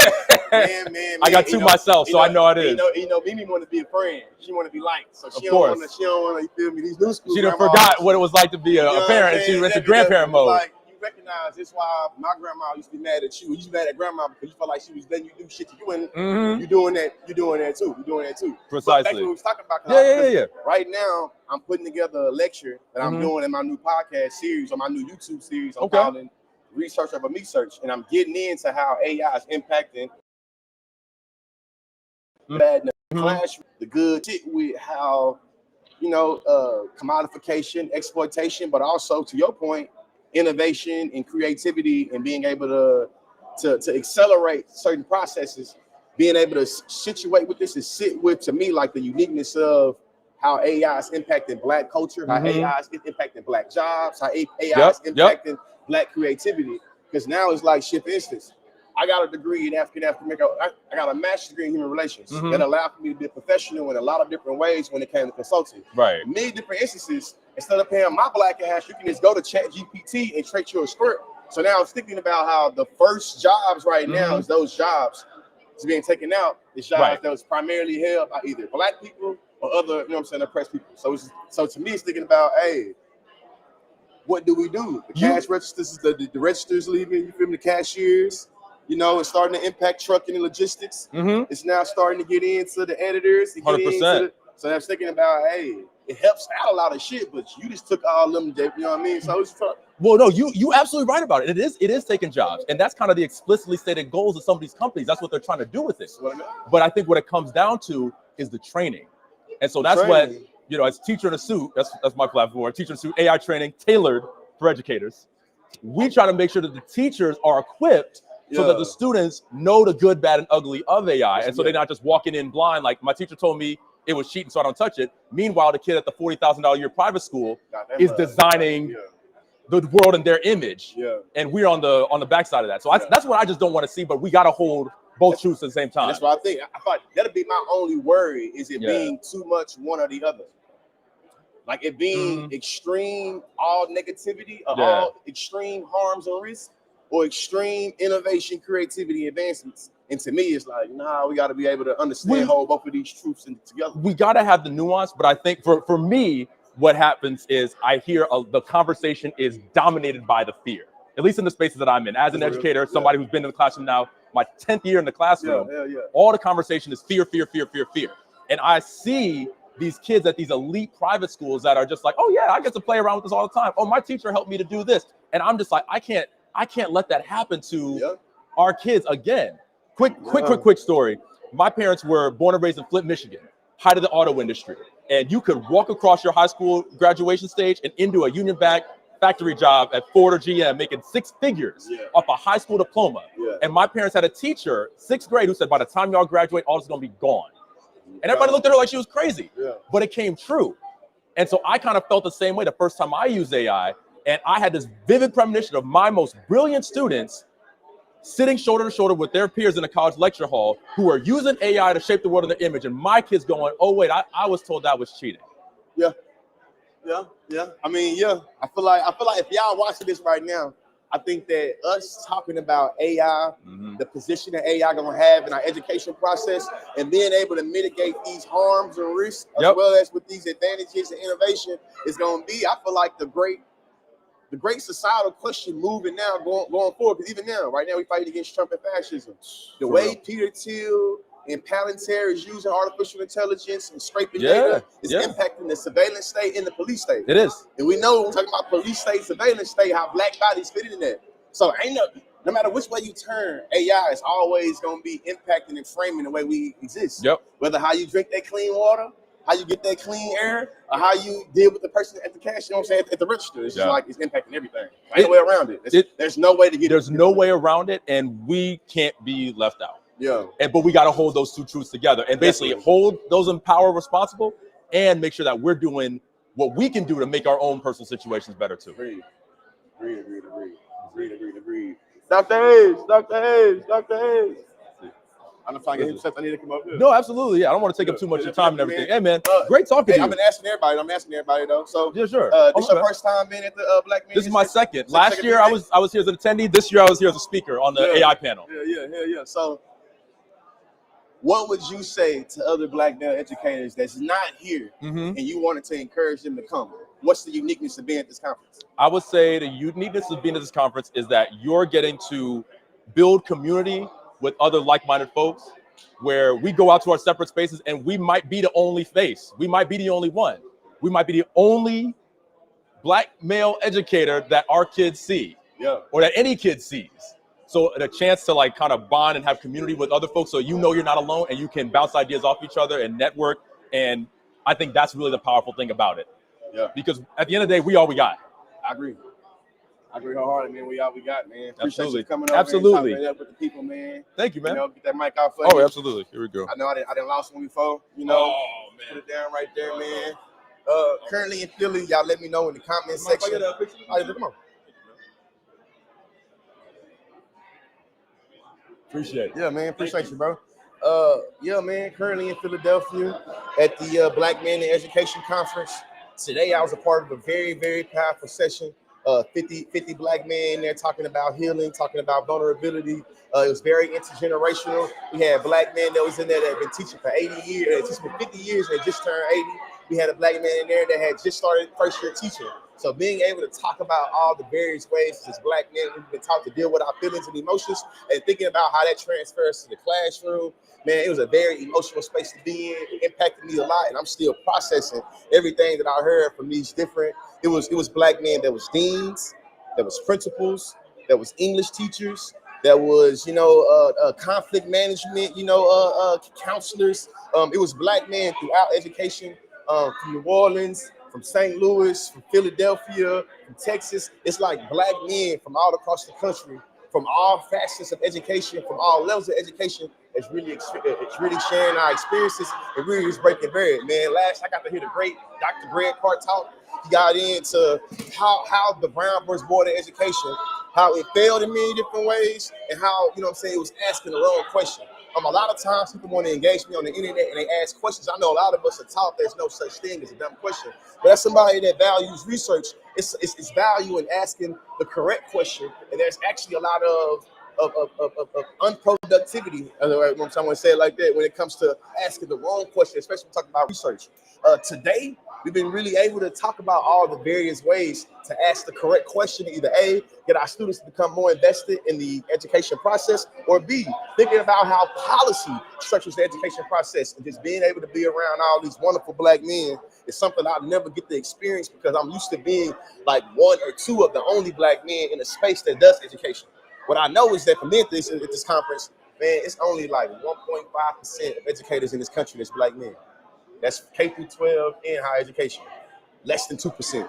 Speaker 4: I got two myself, so I know it is.
Speaker 1: Mimi want to be a friend. She want to be liked. So she
Speaker 4: don't
Speaker 1: want to, you feel me? These new school
Speaker 4: she done forgot what it was like to be a parent, and she went to grandparent mode.
Speaker 1: Like, recognize this why my grandma used to be mad at you. You used to be mad at grandma because you felt like she was letting you do shit you doing.
Speaker 4: Mhm.
Speaker 1: You're doing that too. You're doing that too. But back to
Speaker 4: Precisely.
Speaker 1: what we was talking about.
Speaker 4: Yeah.
Speaker 1: Right now, I'm putting together a lecture that I'm
Speaker 4: Mhm.
Speaker 1: doing in my new podcast series or my new YouTube series. I'm
Speaker 4: Okay.
Speaker 1: calling Research Over Me Search, and I'm getting into how AI is impacting bad in the classroom, the good shit with how, commodification, exploitation, but also to your point, innovation and creativity and being able to accelerate certain processes, being able to situate with this and sit with, to me, like the uniqueness of how AI is impacting Black culture, how AI is impacting Black jobs, how AI is impacting Black creativity. Because now it's like, shit, for instance, I got a degree in African American. I got a master's degree in human relations that allowed for me to be a professional in a lot of different ways when it came to consulting.
Speaker 4: Right.
Speaker 1: In many different instances, instead of paying my Black ass, you can just go to ChatGPT and create you a script. So now I'm thinking about how the first jobs right now is those jobs is being taken out. The jobs that was primarily held by either Black people or other, oppressed people. So to me, it's thinking about, hey, what do we do? The cash registers, the registers leaving, you feel me? The cashiers, it's starting to impact trucking and logistics. It's now starting to get into the editors.
Speaker 4: 100%.
Speaker 1: So I was thinking about, hey, it helps out a lot of shit, but you just took all them, you know what I mean? So it's
Speaker 4: Well, no, you absolutely right about it. It is taking jobs, and that's kind of the explicitly stated goals of some of these companies. That's what they're trying to do with it. But I think what it comes down to is the training, and so that's what as Teacher in a Suit. That's my platform. Teacher in a Suit, AI training tailored for educators. We try to make sure that the teachers are equipped so that the students know the good, bad, and ugly of AI, and so they're not just walking in blind. Like my teacher told me it was cheating, so I don't touch it. Meanwhile, the kid at the $40,000 a year private school is designing the world in their image, and we're on the backside of that. So that's what I just don't want to see. But we got to hold both truths at the same time.
Speaker 1: That's what I think. I thought that'll be my only worry, is it being too much one or the other. Like it being extreme all negativity or all extreme harms and risks, or extreme innovation, creativity, advancements. And to me, it's like, nah, we got to be able to understand hold both of these truths together.
Speaker 4: We got to have the nuance, but I think for me, what happens is I hear the conversation is dominated by the fear, at least in the spaces that I'm in. As an educator, somebody who's been in the classroom now, my 10th year in the classroom, all the conversation is fear. And I see these kids at these elite private schools that are just like, oh yeah, I get to play around with this all the time. Oh, my teacher helped me to do this. And I'm just like, I can't let that happen to our kids again. Quick story. My parents were born and raised in Flint, Michigan, height of the auto industry. And you could walk across your high school graduation stage and into a union-backed factory job at Ford or GM, making six figures off a high school diploma. And my parents had a teacher, 6th grade, who said, by the time y'all graduate, all this is gonna be gone. And everybody looked at her like she was crazy, but it came true. And so I kind of felt the same way the first time I used AI. And I had this vivid premonition of my most brilliant students sitting shoulder to shoulder with their peers in a college lecture hall who are using AI to shape the world in their image. And my kids going, oh, wait, I was told that was cheating.
Speaker 1: I mean, I feel like if y'all watching this right now, I think that us talking about AI, the position that AI gonna have in our education process, and being able to mitigate these harms and risks, as well as with these advantages and innovation, is gonna be, I feel like, the great societal question moving now, going forward. Because even now, right now, we fighting against Trump and fascism. The way Peter Thiel and Palantir is using artificial intelligence and scraping data is impacting the surveillance state and the police state.
Speaker 4: It is.
Speaker 1: And we know when we're talking about police state, surveillance state, how black bodies fit in that. So no matter which way you turn, AI is always going to be impacting and framing the way we exist. Whether how you drink that clean water, how you get that clean air, or how you deal with the person at the cash, you know what I'm saying, at the register. It's just like it's impacting everything. Ain't no way around it. There's no way to get
Speaker 4: There's no way around it, and we can't be left out. But we got to hold those two truths together and basically hold those in power responsible and make sure that we're doing what we can do to make our own personal situations better too.
Speaker 1: Agreed. Dr. Hayes. I'm trying to get him set. I need to come up here.
Speaker 4: No, absolutely. I don't want to take up too much of your time and everything. Hey, man, great talking to you.
Speaker 1: I've been asking everybody though. So
Speaker 4: yeah, sure.
Speaker 1: This your first time being at the Black Man?
Speaker 4: This is my second. Last year I was here as an attendee. This year I was here as a speaker on the AI panel.
Speaker 1: Yeah. So, what would you say to other Black male educators that's not here and you wanted to encourage them to come? what's the uniqueness of being at this conference?
Speaker 4: I would say the uniqueness of being at this conference is that you're getting to build community with other like-minded folks, where we go out to our separate spaces and we might be the only face. We might be the only one. We might be the only Black male educator that our kids see, or that any kid sees. So the chance to like kind of bond and have community with other folks, so you know you're not alone and you can bounce ideas off each other and network. And I think that's really the powerful thing about it.
Speaker 1: Yeah.
Speaker 4: Because at the end of the day, we all we got.
Speaker 1: I agree wholeheartedly, man. We all we got, man. Appreciate
Speaker 4: Absolutely.
Speaker 1: you coming over
Speaker 4: Absolutely.
Speaker 1: and talking with the people, man.
Speaker 4: Thank you, man.
Speaker 1: You know, get that mic out for
Speaker 4: Oh,
Speaker 1: you.
Speaker 4: absolutely. Here we go.
Speaker 1: I know I didn't lost one before, you know.
Speaker 4: Oh,
Speaker 1: Put
Speaker 4: man.
Speaker 1: it down right there, man. Currently in Philly, y'all let me know in the comment section. Oh, yeah, come on.
Speaker 4: Appreciate it.
Speaker 1: Yeah, man. Appreciate you, bro. Yeah, man. Currently in Philadelphia at the Black Men in Education Conference. Today, I was a part of a very, very powerful session. 50 Black men there talking about healing, talking about vulnerability. It was very intergenerational. We had Black men that was in there that had been teaching for 80 years, teaching for 50 years, and just turned 80. We had a Black man in there that had just started first year teaching. So being able to talk about all the various ways as Black men we've been taught to deal with our feelings and emotions, and thinking about how that transfers to the classroom, man, it was a very emotional space to be in. It impacted me a lot, and I'm still processing everything that I heard from these different. It was Black men that was deans, that was principals, that was English teachers, that was conflict management, counselors. It was Black men throughout education, from New Orleans, from St. Louis, from Philadelphia, from Texas. It's like Black men from all across the country, from all facets of education, from all levels of education. It's really sharing our experiences and really just breaking bread, man. Last, I got to hear the great Dr. Greg Hart talk. He got into how the Brown versus Board of Education, how it failed in many different ways, and how, it was asking the wrong question. A lot of times people want to engage me on the internet and they ask questions. I know a lot of us are taught there's no such thing as a dumb question, but as somebody that values research, it's value in asking the correct question, and there's actually a lot of unproductivity, when someone say it like that, when it comes to asking the wrong question, especially when talking about research. Today, we've been really able to talk about all the various ways to ask the correct question, either A, get our students to become more invested in the education process, or B, thinking about how policy structures the education process, and just being able to be around all these wonderful Black men is something I'll never get to experience, because I'm used to being like one or two of the only Black men in a space that does education. What I know is that for me at this conference, man, it's only like 1.5% of educators in this country that's Black men. That's K through 12 and higher education. Less than 2%.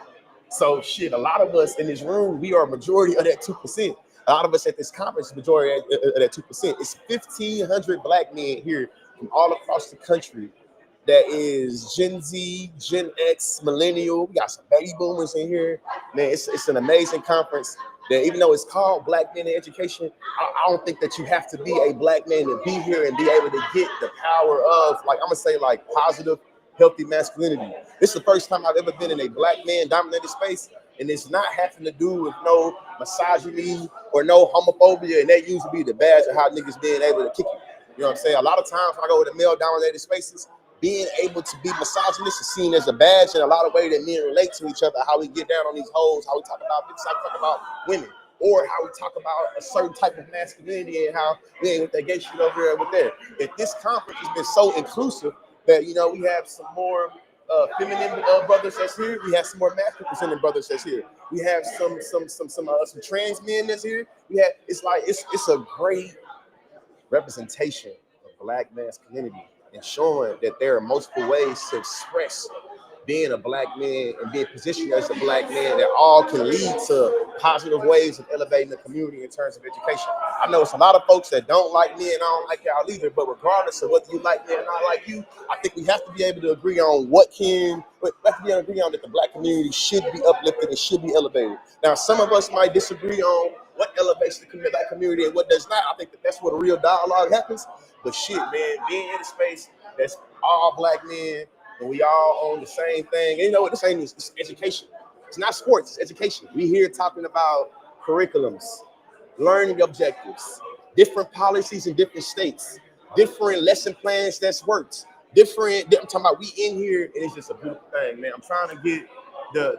Speaker 1: So shit, a lot of us in this room, we are a majority of that 2%. A lot of us at this conference, majority of that 2%. It's 1,500 Black men here from all across the country. That is Gen Z, Gen X, Millennial. We got some baby boomers in here. Man, it's an amazing conference. That even though it's called Black Men in Education, I don't think that you have to be a Black man to be here and be able to get the power of, like, I'm gonna say, like, positive, healthy masculinity. This is the first time I've ever been in a Black man dominated space, and it's not having to do with no misogyny or no homophobia, and that used to be the badge of how niggas being able to kick you. You know what I'm saying? A lot of times when I go to male dominated spaces, being able to be misogynist is seen as a badge in a lot of ways that men relate to each other, how we get down on these hoes, how we talk about bitches, how we talk about women, or how we talk about a certain type of masculinity and how we ain't with that gay shit over there with there. If this conference has been so inclusive that, we have some more feminine brothers that's here, we have some more masculine presenting brothers that's here, we have some trans men that's here. It's a great representation of Black masculinity, and showing that there are multiple ways to express being a Black man and being positioned as a Black man that all can lead to positive ways of elevating the community in terms of education. I know it's a lot of folks that don't like me and I don't like y'all either, but regardless of whether you like me or not like you, I think we have to be able to agree on that the Black community should be uplifted and should be elevated. Now, some of us might disagree on what elevates the Black community and what does not. I think that's where the real dialogue happens. But shit, man, being in a space that's all Black men and we all own the same thing. And you know what the same is? It's education. It's not sports, it's education. We here talking about curriculums, learning objectives, different policies in different states, different lesson plans that's worked, I'm talking about we in here, and it's just a beautiful thing, man. I'm trying to get real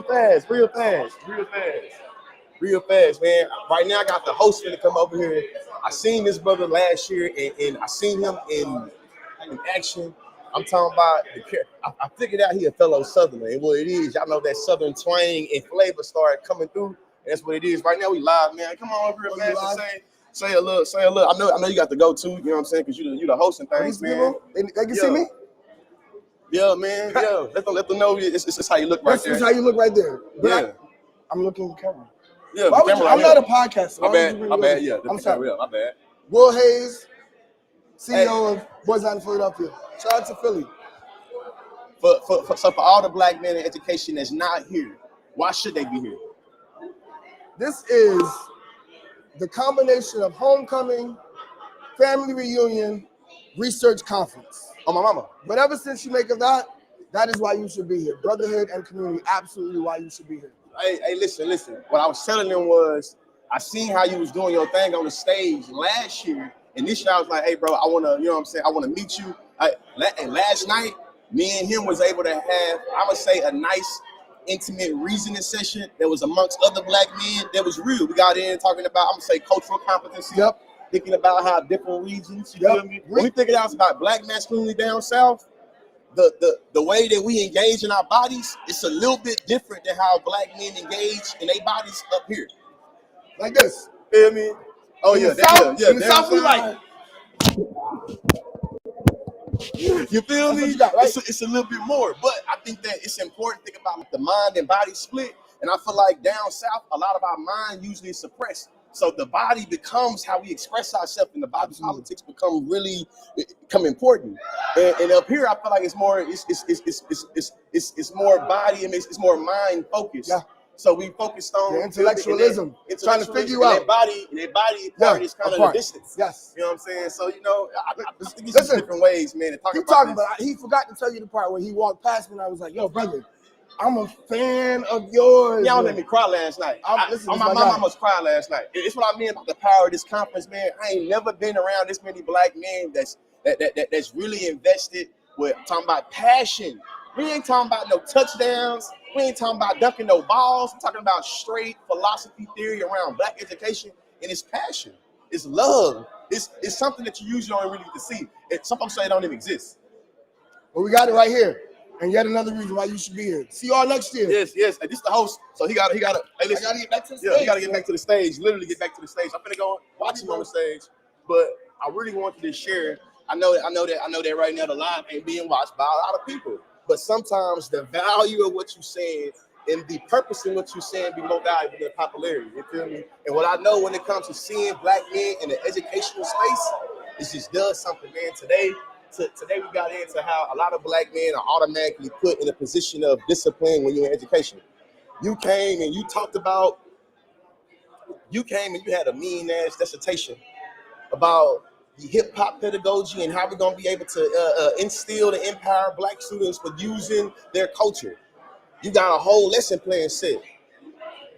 Speaker 1: fast, man. Right now, I got the host finna come over here. I seen this brother last year, and I seen him in action. I'm talking about I figured out he a fellow Southerner, and what it is, y'all know that Southern twang and flavor started coming through. And that's what it is. Right now, we live, man. Come on over here, man. Say a little. I know you got to go too. You know what I'm saying? Because you the host and things, man.
Speaker 5: They can see me.
Speaker 1: Yeah, man. Yeah, let them know it's how you look right there.
Speaker 5: This is how you look right there. But
Speaker 1: Yeah.
Speaker 5: I'm looking at the camera.
Speaker 1: Yeah,
Speaker 5: Why would you, I'm not a podcaster.
Speaker 1: My bad. Yeah,
Speaker 5: I'm sorry.
Speaker 1: My bad.
Speaker 5: Will Hayes, CEO of Boys Out in Philadelphia. Shout out to Philly.
Speaker 1: So for all the black men in education that's not here, why should they be here?
Speaker 5: This is the combination of homecoming, family reunion, research conference.
Speaker 1: Oh, my mama.
Speaker 5: Whatever sense you make of that, that is why you should be here. Brotherhood and community, absolutely why you should be here.
Speaker 1: Hey, listen. What I was telling them was, I seen how you was doing your thing on the stage last year, and this year I was like, hey, bro, I want to, you know what I'm saying? I want to meet you. And last night, me and him was able to have, I would say, a nice, intimate reasoning session that was amongst other black men that was real. We got in talking about, I'm going to say, cultural competency.
Speaker 5: Yep.
Speaker 1: Thinking about how different regions, you feel me? When we figured out about black masculinity down south, the way that we engage in our bodies, it's a little bit different than how black men engage in their bodies up here.
Speaker 5: Like this.
Speaker 1: Feel me? Oh,
Speaker 5: In
Speaker 1: yeah.
Speaker 5: the South, we like.
Speaker 1: You feel me?
Speaker 5: Got, right?
Speaker 1: It's a little bit more, but I think that it's important to think about the mind and body split. And I feel like down south, a lot of our mind usually is suppressed. So the body becomes how we express ourselves, and the body politics become important. And up here, I feel like it's more more body and it's more mind focused.
Speaker 5: Yeah.
Speaker 1: So we focused on
Speaker 5: the intellectualism, trying to figure you out.
Speaker 1: Their body part is kind of the distance.
Speaker 5: Yes.
Speaker 1: You know what I'm saying? So, I just think
Speaker 5: Listen,
Speaker 1: different ways, man, to talk
Speaker 5: He
Speaker 1: about
Speaker 5: talking
Speaker 1: this.
Speaker 5: about. He forgot to tell you the part where he walked past me and I was like, "Yo, brother, I'm a fan of yours."
Speaker 1: Y'all made me cry last night.
Speaker 5: Listen,
Speaker 1: My mom almost cried last night. It's what I mean about the power of this conference, man. I ain't never been around this many black men that's really invested with talking about passion. We ain't talking about no touchdowns. We ain't talking about dunking no balls. We're talking about straight philosophy theory around black education, and it's passion. It's love. It's something that you usually don't really get to see. Some folks say it don't even exist.
Speaker 5: Well, we got it right here. And yet another reason why you should be here. See y'all next year.
Speaker 1: Yes. And this is the host, so he got. Hey, listen.
Speaker 5: I gotta get back to the
Speaker 1: Yeah,
Speaker 5: stage.
Speaker 1: you gotta get back to the stage. Literally get back to the stage. I'm gonna go watch him on the stage, but I really wanted to share. I know that right now the live ain't being watched by a lot of people, but sometimes the value of what you saying and the purpose in what you saying be more valuable than popularity. You feel me? And what I know when it comes to seeing black men in the educational space, it just does something, man. Today we got into how a lot of black men are automatically put in a position of discipline when you're in education. You came and you had a mean ass dissertation about the hip hop pedagogy and how we're gonna be able to instill and empower black students with using their culture. You got a whole lesson plan set.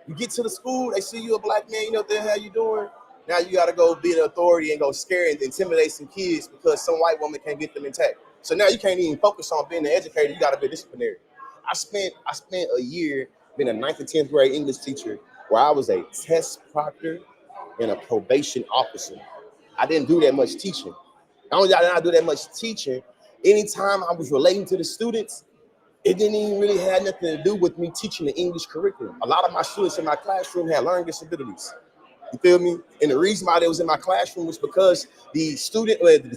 Speaker 1: You get to the school, they see you a black man, you know what the hell you doing? Now you gotta go be an authority and go scare and intimidate some kids because some white woman can't get them intact. So now you can't even focus on being an educator, you gotta be disciplinary. I spent a year being a 9th and 10th grade English teacher where I was a test proctor and a probation officer. I didn't do that much teaching. Not only did I not do that much teaching, anytime I was relating to the students, it didn't even really have nothing to do with me teaching the English curriculum. A lot of my students in my classroom had learning disabilities. You feel me? And the reason why they was in my classroom was because the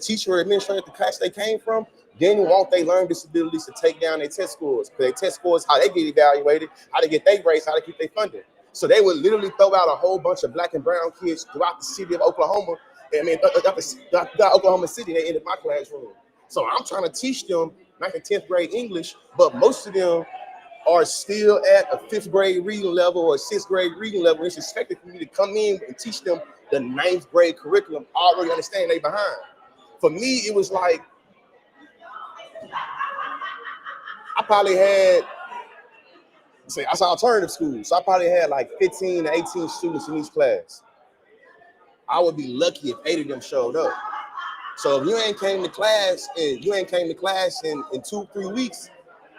Speaker 1: teacher or administrator at the class they came from didn't want their learning disabilities to take down their test scores. Because their test scores, how they get evaluated, how they get their grades, how they keep their funding. So they would literally throw out a whole bunch of black and brown kids throughout the city of Oklahoma. Throughout Oklahoma City, they ended my classroom. So I'm trying to teach them 9th and 10th grade English, but most of them are still at a 5th grade reading level or 6th grade reading level. It's expected for me to come in and teach them the 9th grade curriculum, already understand they behind. For me, it was like, I probably had, I saw alternative schools, so I probably had like 15 to 18 students in each class. I would be lucky if 8 of them showed up. So if you ain't came to class in 2-3 weeks,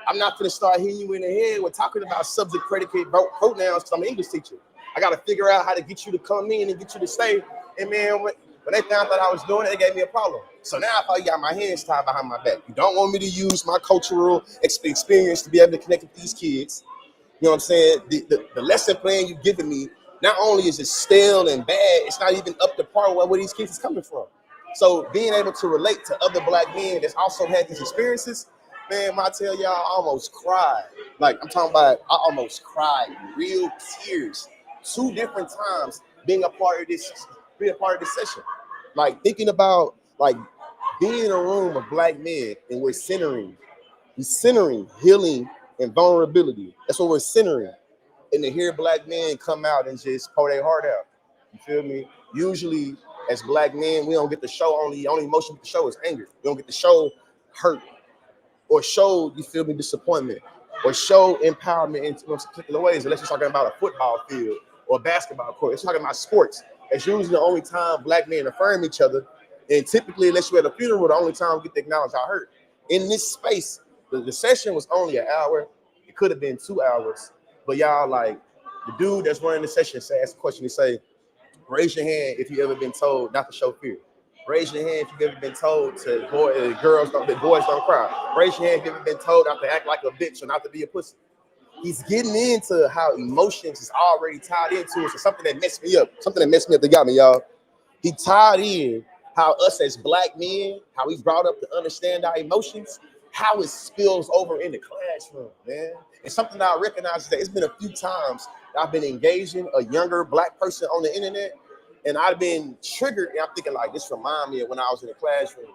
Speaker 1: I'm not gonna start hitting you in the head with talking about subject, predicate, pronouns because I'm an English teacher. I got to figure out how to get you to come in and get you to stay. And man, when they found out I was doing it, they gave me a problem. So now I probably got my hands tied behind my back. You don't want me to use my cultural experience to be able to connect with these kids. You know what I'm saying? The lesson plan you've given me, not only is it stale and bad, it's not even up to par with where these kids is coming from. So being able to relate to other black men that's also had these experiences, man, I tell y'all, I almost cried. Like I'm talking about, I almost cried, real tears, 2 different times being a part of this session. Like thinking about like being in a room of black men and we're centering healing and vulnerability. That's what we're centering. And to hear black men come out and just pour their heart out. You feel me? Usually as black men, we don't get to show only emotion we can show is anger. We don't get to show hurt or show, you feel me, disappointment or show empowerment in particular ways. Unless you're talking about a football field or a basketball court. It's talking about sports. It's usually the only time black men affirm each other. And typically, unless you're at a funeral, the only time we get to acknowledge our hurt. In this space, the session was only an hour. It could have been 2 hours. But y'all, like, the dude that's running the session asked a question. He say, raise your hand if you ever been told not to show fear. Raise your hand if you've ever been told to boys don't cry. Raise your hand if you've ever been told not to act like a bitch or not to be a pussy. He's getting into how emotions is already tied into it. So something that messed me up that got me, y'all. He tied in how us as black men, how we brought up to understand our emotions, how it spills over in the classroom, man. And something that I recognize is that it's been a few times that I've been engaging a younger black person on the internet, and I've been triggered, and I'm thinking like, this reminds me of when I was in the classroom.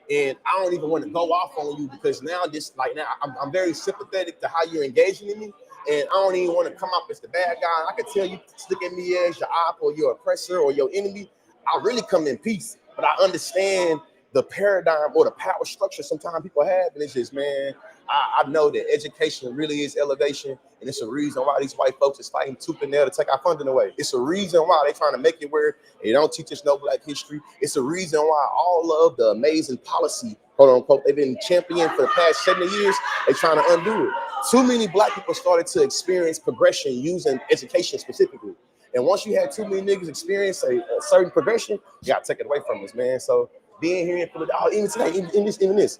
Speaker 1: And I don't even want to go off on you because now I'm very sympathetic to how you're engaging in me. And I don't even want to come up as the bad guy. I can tell you look at me as your op or your oppressor or your enemy. I really come in peace, but I understand the paradigm or the power structure sometimes people have. And it's just, man, I know that education really is elevation. And it's a reason why these white folks is fighting tooth and nail to take our funding away. It's a reason why they're trying to make it where they don't teach us no black history. It's a reason why all of the amazing policy, quote unquote, they've been championing for the past 70 years, they're trying to undo it. Too many black people started to experience progression using education specifically. And once you had too many niggas experience a certain progression, you gotta take it away from us, man. So being here in Philadelphia, even today, even this.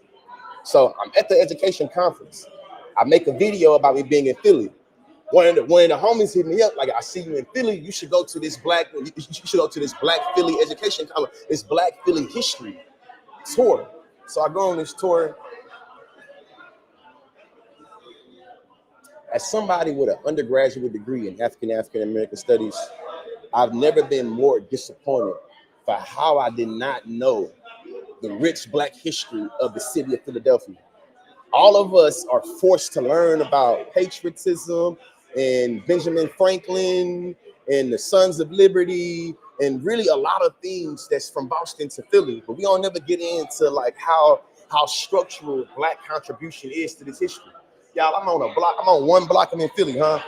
Speaker 1: So I'm at the education conference. I make a video about me being in Philly. One of the homies hit me up, like, I see you in Philly. You should go to this black Philly education college, this Black Philly history tour. So I go on this tour. As somebody with an undergraduate degree in African American studies, I've never been more disappointed for how I did not know the rich black history of the city of Philadelphia. All of us are forced to learn about patriotism and Benjamin Franklin and the Sons of Liberty and really a lot of things that's from Boston to Philly, but we don't never get into like how structural black contribution is to this history. Y'all, I'm on one block, I'm in Philly, huh?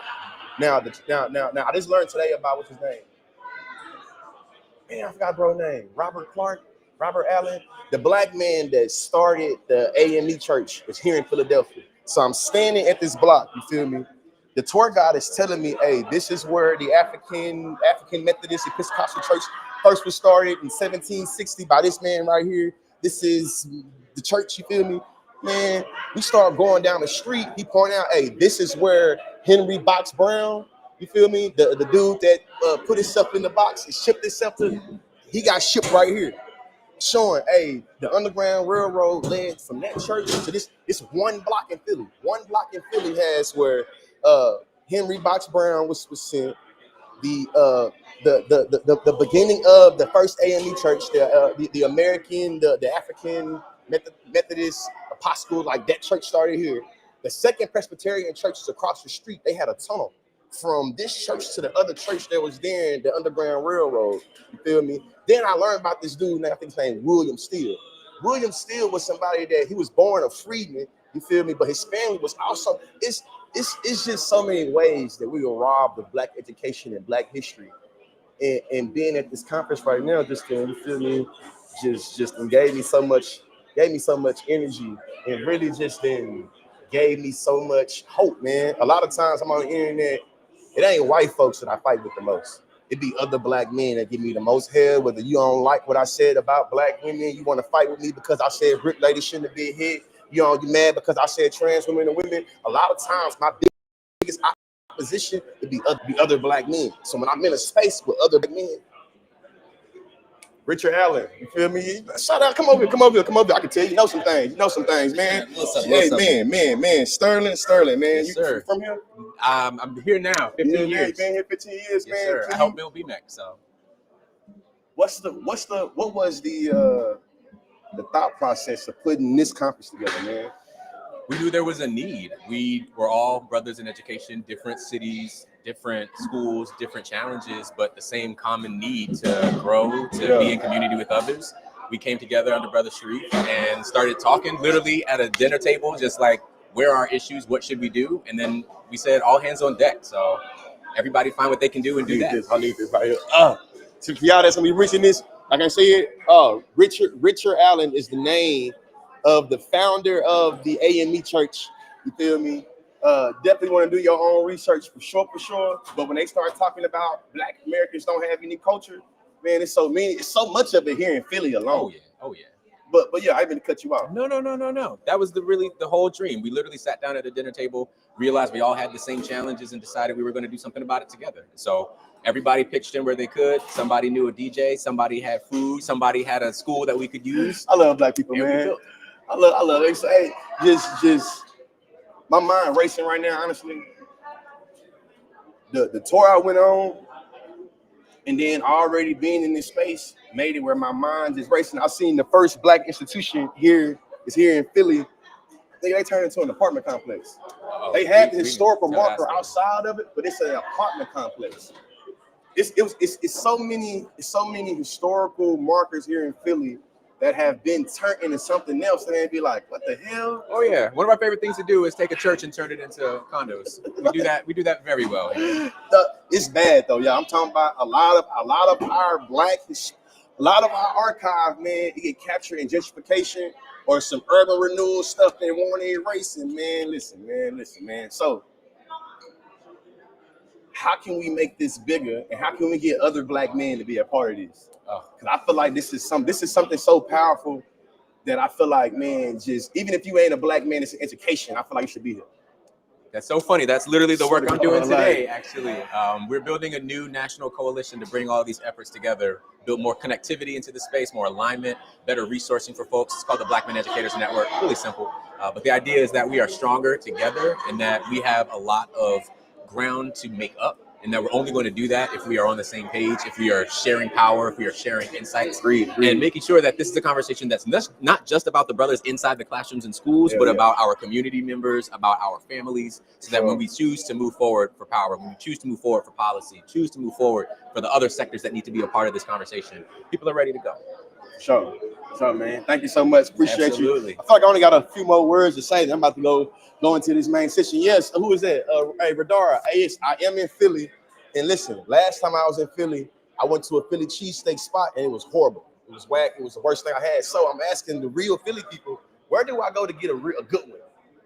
Speaker 1: Now, I just learned today about what's his name. Man, I forgot bro's name. Robert Allen, the black man that started the AME church is here in Philadelphia. So I'm standing at this block, you feel me? The tour guide is telling me, hey, this is where the African Methodist Episcopal Church first was started in 1760 by this man right here. This is the church, you feel me? Man, we start going down the street. He point out, hey, this is where Henry Box Brown, you feel me? The dude that put himself in the box and shipped himself he got shipped right here. Showing, hey, the Underground Railroad led from that church to this one block in Philly. One block in Philly has where Henry Box Brown was sent. The beginning of the first AME church, the African Methodist Episcopal, like that church started here. The second Presbyterian church is across the street. They had a tunnel from this church to the other church that was there in the Underground Railroad. You feel me? Then I learned about this dude, I think his name William Steele. William Steele was somebody that he was born a freedman, you feel me? But his family was also, it's just so many ways that we were robbed of black education and black history. And being at this conference right now, just you feel me, just gave me so much energy and really just gave me so much hope, man. A lot of times I'm on the internet, it ain't white folks that I fight with the most. It be other black men that give me the most hell. Whether you don't like what I said about black women, you want to fight with me because I said brick ladies shouldn't have been hit. You mad because I said trans women and women. A lot of times my biggest opposition would be other black men. So when I'm in a space with other black men, Richard Allen, you feel me? Shout out, come over here. I can tell you know some things, man. Man. Sterling, man.
Speaker 6: Yes, sir.
Speaker 1: You from here?
Speaker 6: I'm here now. 15 years.
Speaker 1: You've been here 15 years,
Speaker 6: Yes,
Speaker 1: man.
Speaker 6: sir. I helped build BMEC, so.
Speaker 1: What was the thought process of putting this conference together, man?
Speaker 6: We knew there was a need. We were all brothers in education, different cities, different schools, different challenges, but the same common need to grow, to be in community with others. We came together under Brother Sharif and started talking literally at a dinner table, just like, where are our issues? What should we do? And then we said, all hands on deck. So everybody find what they can do and do that.
Speaker 1: I need this right here. So for y'all that's gonna be reaching this, I can say it. Richard Allen is the name of the founder of the AME Church. You feel me? Definitely want to do your own research for sure. But when they start talking about Black Americans don't have any culture, man, it's so much of it here in Philly alone.
Speaker 6: Oh yeah.
Speaker 1: But yeah, I didn't cut you off.
Speaker 6: No. That was the whole dream. We literally sat down at a dinner table, realized we all had the same challenges, and decided we were going to do something about it together. So everybody pitched in where they could. Somebody knew a DJ, somebody had food, somebody had a school that we could use.
Speaker 1: I love Black people, man. I love it. So, hey, just my mind racing right now, honestly. The tour I went on, and then already being in this space made it where my mind is racing. I've seen the first Black institution here in Philly. They turned into an apartment complex. They had the historical marker outside of it, but it's an apartment complex. It's so many historical markers here in Philly that have been turned into something else, and they'd be like, "What the hell?"
Speaker 6: Oh yeah, one of our favorite things to do is take a church and turn it into condos. We do that very well.
Speaker 1: It's bad though, yeah. I'm talking about a lot of our archive, man. It get captured in gentrification or some urban renewal stuff they want to erase. And man, listen, man. So, how can we make this bigger, and how can we get other Black men to be a part of this? Because I feel like this is something so powerful that I feel like, man, just even if you ain't a Black man, it's an education. I feel like you should be here.
Speaker 6: That's so funny. That's literally the work I'm doing today, actually. We're building a new national coalition to bring all these efforts together, build more connectivity into the space, more alignment, better resourcing for folks. It's called the Black Men Educators Network. Really simple. But the idea is that we are stronger together and that we have a lot of ground to make up. And that we're only going to do that if we are on the same page, if we are sharing power, if we are sharing insights, and making sure that this is a conversation that's not just about the brothers inside the classrooms and schools, but about our community members, about our families, so that when we choose to move forward for power, when we choose to move forward for policy, choose to move forward for the other sectors that need to be a part of this conversation, people are ready to go.
Speaker 1: Sure, man. Thank you so much. Appreciate you. I feel like I only got a few more words to say. I'm about to go into this main session. Yes, who is that? Hey, Radara. Yes, I am in Philly. And listen, last time I was in Philly, I went to a Philly cheesesteak spot, and it was horrible. It was whack. It was the worst thing I had. So I'm asking the real Philly people, where do I go to get a good one?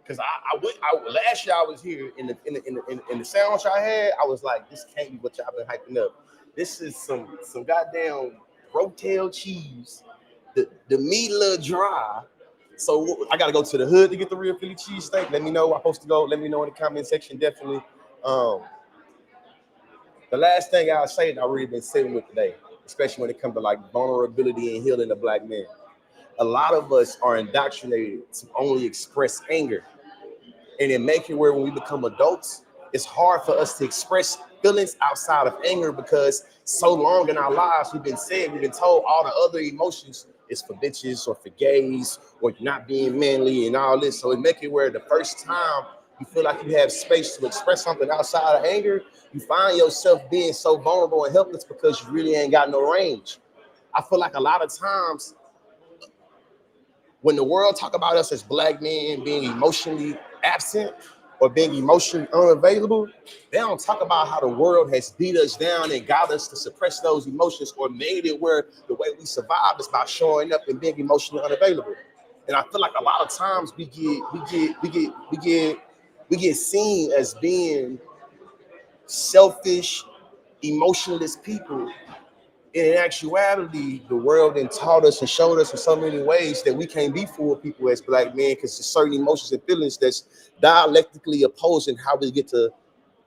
Speaker 1: Because last year I was here in the sandwich I had. I was like, this can't be what y'all been hyping up. This is some goddamn Rotel cheese. The meat a little dry. So I gotta go to the hood to get the real Philly cheesesteak. Let me know where I'm supposed to go. Let me know in the comment section. Definitely. The last thing I'll say that I've really been sitting with today, especially when it comes to like vulnerability and healing the Black man. A lot of us are indoctrinated to only express anger. And it makes it where when we become adults, it's hard for us to express feelings outside of anger because so long in our lives we've been told all the other emotions is for bitches or for gays or not being manly and all this. So it makes it where the first time you feel like you have space to express something outside of anger, you find yourself being so vulnerable and helpless because you really ain't got no range. I feel like a lot of times when the world talk about us as Black men being emotionally absent or being emotionally unavailable, they don't talk about how the world has beat us down and got us to suppress those emotions or made it where the way we survive is by showing up and being emotionally unavailable. And I feel like a lot of times we get seen as being selfish, emotionless people. And in actuality, the world then taught us and showed us in so many ways that we can't be full people as black men because there's certain emotions and feelings that's dialectically opposing how we get to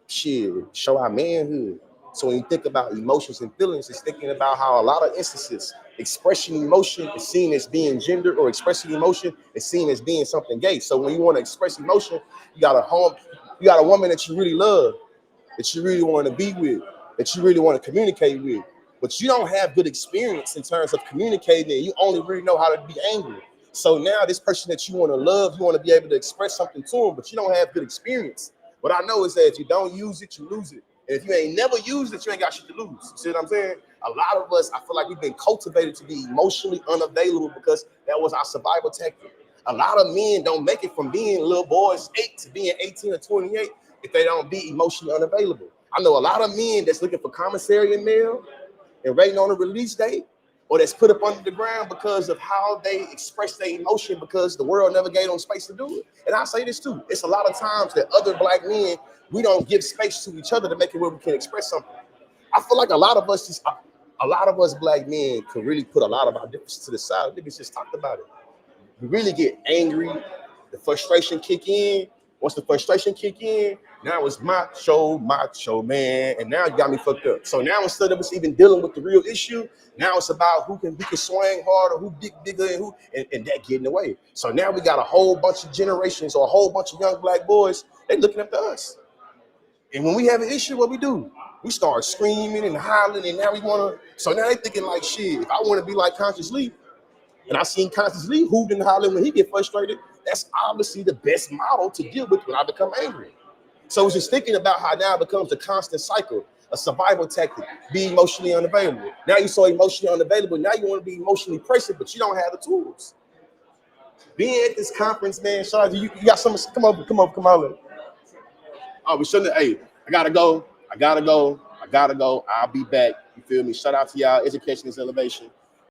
Speaker 1: show our manhood. So when you think about emotions and feelings, it's thinking about how a lot of instances expressing emotion is seen as being gender, or expressing emotion is seen as being something gay. So when you want to express emotion, you got a woman that you really love, that you really want to be with, that you really want to communicate with, but you don't have good experience in terms of communicating, and you only really know how to be angry. So now this person that you want to love, you want to be able to express something to them, but you don't have good experience. What I know is that if you don't use it, you lose it. And if you ain't never used it, you ain't got shit to lose. You see what I'm saying? A lot of us, I feel like we've been cultivated to be emotionally unavailable because that was our survival tactic. A lot of men don't make it from being little boys 8 to being 18 or 28 if they don't be emotionally unavailable. I know a lot of men that's looking for commissary and mail and waiting on a release date, or that's put up under the ground because of how they express their emotion because the world never gave them space to do it. And I say this too, it's a lot of times that other black men, we don't give space to each other to make it where we can express something. I feel like a lot of us black men can really put a lot of our differences to the side. Niggas just talked about it. We really get angry, the frustration kick in. Once the frustration kick in, now it's macho man, and now you got me fucked up. So now instead of us even dealing with the real issue, now it's about who can swing harder, who bigger, and that getting away. So now we got a whole bunch of generations or a whole bunch of young black boys, they looking up to us. And when we have an issue, what we do? We start screaming and hollering, and now we want to. So now they thinking like, shit, if I want to be like Conscious Lee, and I seen Conscious Lee hooping and hollering when he get frustrated, that's obviously the best model to deal with when I become angry. So it's just thinking about how now it becomes a constant cycle, a survival tactic, be emotionally unavailable. Now you're so emotionally unavailable, now you want to be emotionally present, but you don't have the tools. Being at this conference, man, Shawty, you got some, come on. Oh, we shouldn't, hey, I gotta go. I'll be back. You feel me? Shout out to y'all. Education is elevation.